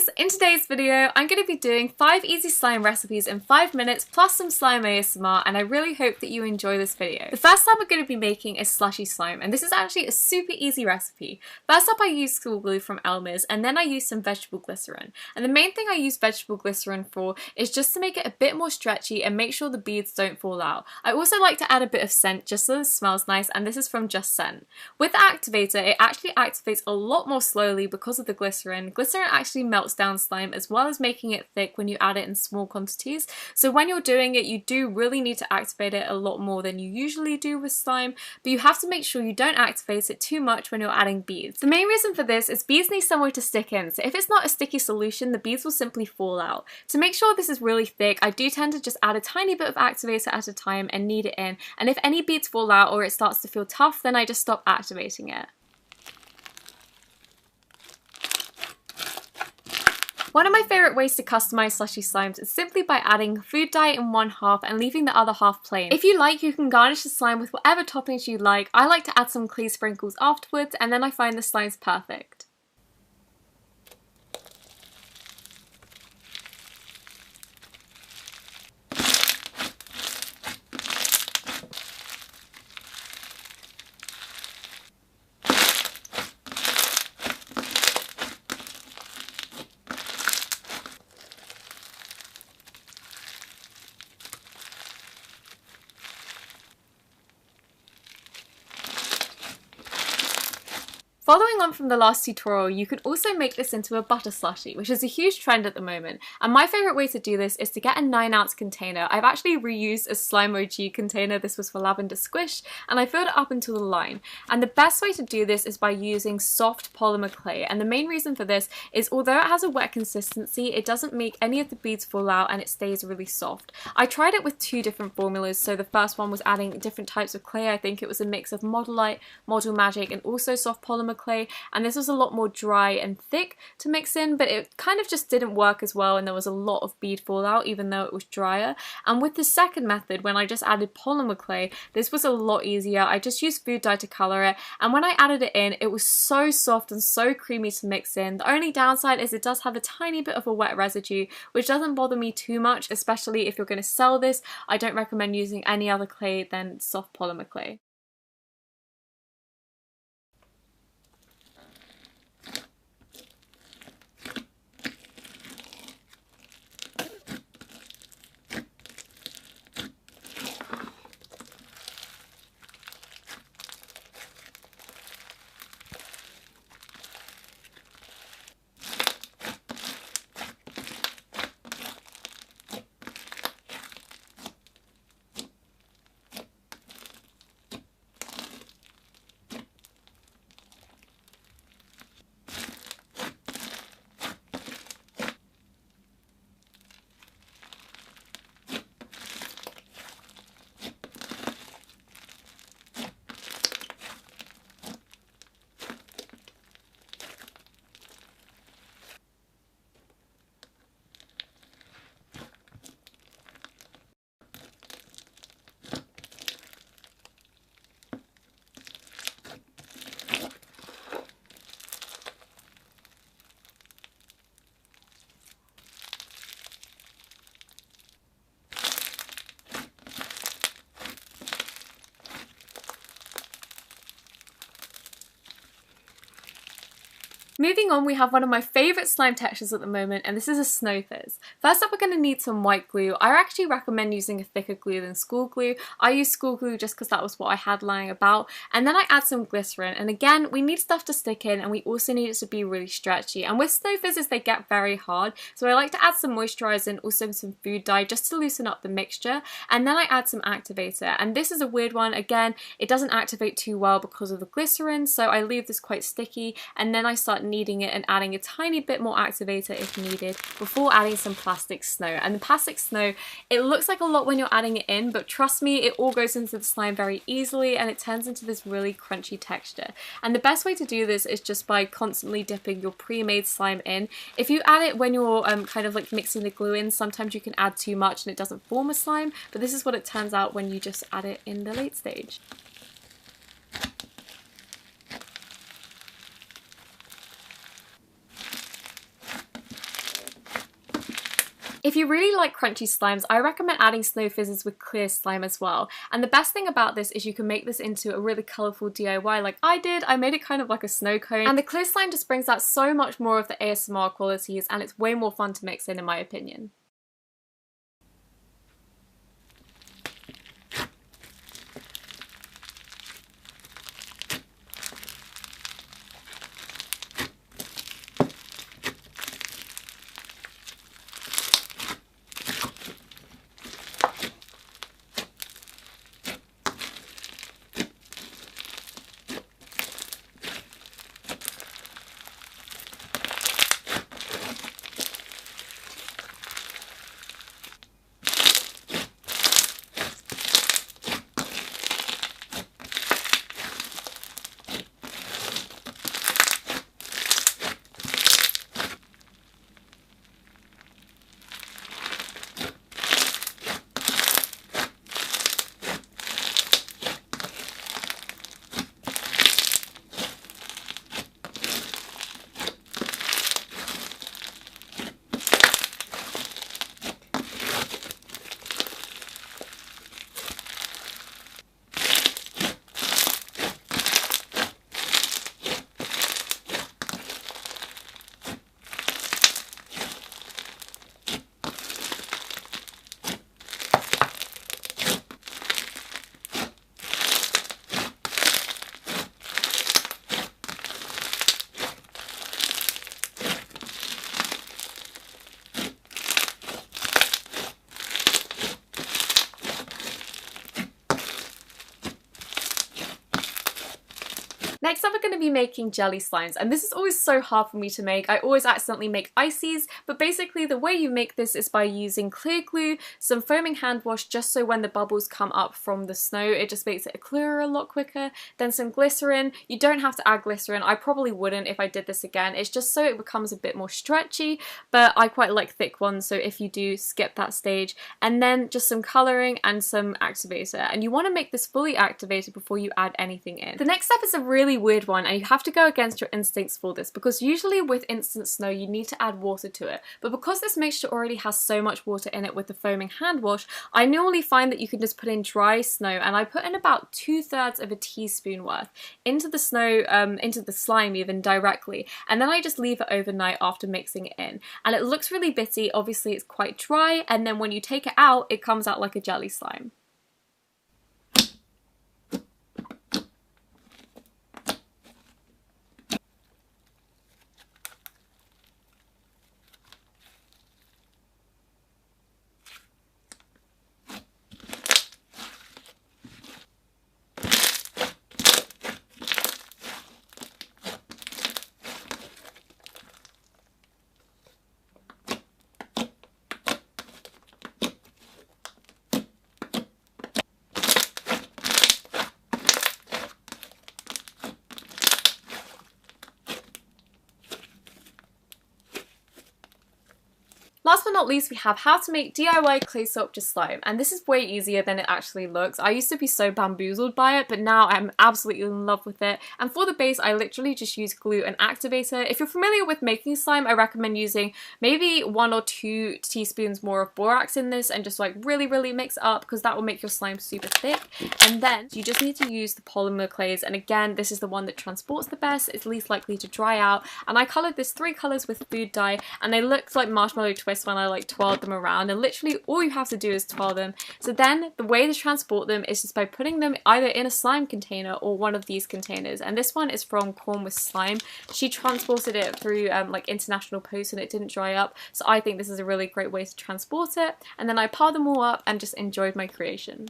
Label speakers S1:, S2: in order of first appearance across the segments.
S1: guys! In today's video, I'm going to be doing 5 easy slime recipes in 5 minutes plus some slime ASMR, and I really hope that you enjoy this video. The first slime we're going to be making is slushy slime, and this is actually a super easy recipe. First up, I use school glue from Elmer's, and then I use some vegetable glycerin. And the main thing I use vegetable glycerin for is just to make it a bit more stretchy and make sure the beads don't fall out. I also like to add a bit of scent just so it smells nice, and this is from Just Scent. With the activator, it actually activates a lot more slowly because of the glycerin. Glycerin actually melts down slime as well as making it thick when you add it in small quantities. So when you're doing it, you do really need to activate it a lot more than you usually do with slime, but you have to make sure you don't activate it too much when you're adding beads. The main reason for this is beads need somewhere to stick in, so if it's not a sticky solution, the beads will simply fall out. To make sure this is really thick, I do tend to just add a tiny bit of activator at a time and knead it in, and if any beads fall out or it starts to feel tough, then I just stop activating it. One of my favourite ways to customise slushy slimes is simply by adding food dye in one half and leaving the other half plain. If you like, you can garnish the slime with whatever toppings you like. I like to add some clay sprinkles afterwards, and then I find the slime's perfect. Following on from the last tutorial, you can also make this into a butter slushie, which is a huge trend at the moment. And my favourite way to do this is to get a 9-ounce container. I've actually reused a Slime OG container. This was for Lavender Squish, and I filled it up until the line. And the best way to do this is by using soft polymer clay. And the main reason for this is although it has a wet consistency, it doesn't make any of the beads fall out and it stays really soft. I tried it with 2 different formulas. So the first one was adding different types of clay. I think it was a mix of Model Light, Model Magic, and also soft polymer clay, and this was a lot more dry and thick to mix in, but it kind of just didn't work as well, and there was a lot of bead fallout even though it was drier. And with the second method, when I just added polymer clay, this was a lot easier. I just used food dye to colour it, and when I added it in, it was so soft and so creamy to mix in. The only downside is it does have a tiny bit of a wet residue, which doesn't bother me too much, especially if you're going to sell this. I don't recommend using any other clay than soft polymer clay. Moving on, we have one of my favourite slime textures at the moment, and this is a snow fizz. First up, we're going to need some white glue. I actually recommend using a thicker glue than school glue. I use school glue just because that was what I had lying about. And then I add some glycerin, and again, we need stuff to stick in, and we also need it to be really stretchy. And with snow fizzes, they get very hard, so I like to add some moisturiser and also some food dye just to loosen up the mixture. And then I add some activator, and this is a weird one. Again, it doesn't activate too well because of the glycerin, so I leave this quite sticky, and then I start kneading it and adding a tiny bit more activator if needed before adding some plastic snow. And the plastic snow, it looks like a lot when you're adding it in, but trust me, it all goes into the slime very easily and it turns into this really crunchy texture. And the best way to do this is just by constantly dipping your pre-made slime in. If you add it when you're kind of like mixing the glue in, sometimes you can add too much and it doesn't form a slime, but this is what it turns out when you just add it in the late stage. If you really like crunchy slimes, I recommend adding snow fizzes with clear slime as well. And the best thing about this is you can make this into a really colourful DIY like I did. I made it kind of like a snow cone, and the clear slime just brings out so much more of the ASMR qualities, and it's way more fun to mix in my opinion. Next up, we're going to be making jelly slimes, and this is always so hard for me to make. I always accidentally make ices, but basically the way you make this is by using clear glue, some foaming hand wash just so when the bubbles come up from the snow it just makes it clear a lot quicker, then some glycerin. You don't have to add glycerin, I probably wouldn't if I did this again, it's just so it becomes a bit more stretchy, but I quite like thick ones, so if you do, skip that stage. And then just some colouring and some activator, and you want to make this fully activated before you add anything in. The next step is a really weird one, and you have to go against your instincts for this, because usually with instant snow you need to add water to it, but because this mixture already has so much water in it with the foaming hand wash, I normally find that you can just put in dry snow, and I put in about 2/3 of a teaspoon worth into the snow, into the slime even directly, and then I just leave it overnight after mixing it in, and it looks really bitty. Obviously it's quite dry, and then when you take it out it comes out like a jelly slime. Last but not least, we have how to make DIY clay sculpture slime, and this is way easier than it actually looks. I used to be so bamboozled by it, but now I'm absolutely in love with it. And for the base, I literally just use glue and activator. If you're familiar with making slime, I recommend using maybe 1 or 2 teaspoons more of borax in this and just like really mix it up, because that will make your slime super thick. And then you just need to use the polymer clays, and again, this is the one that transports the best, it's least likely to dry out. And I coloured this 3 colours with food dye, and they looked like marshmallow twists when I like twirled them around, and literally all you have to do is twirl them. So then the way to transport them is just by putting them either in a slime container or one of these containers, and this one is from Corn with Slime. She transported it through like international post and it didn't dry up, so I think this is a really great way to transport it. And then I piled them all up and just enjoyed my creation.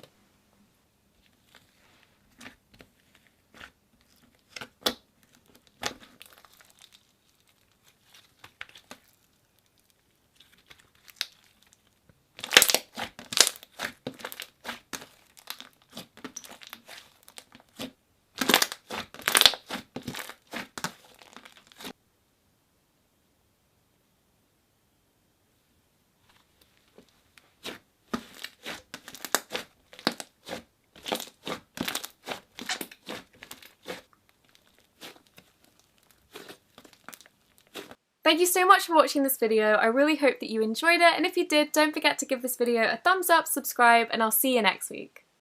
S1: Thank you so much for watching this video. I really hope that you enjoyed it, and if you did, don't forget to give this video a thumbs up, subscribe, and I'll see you next week.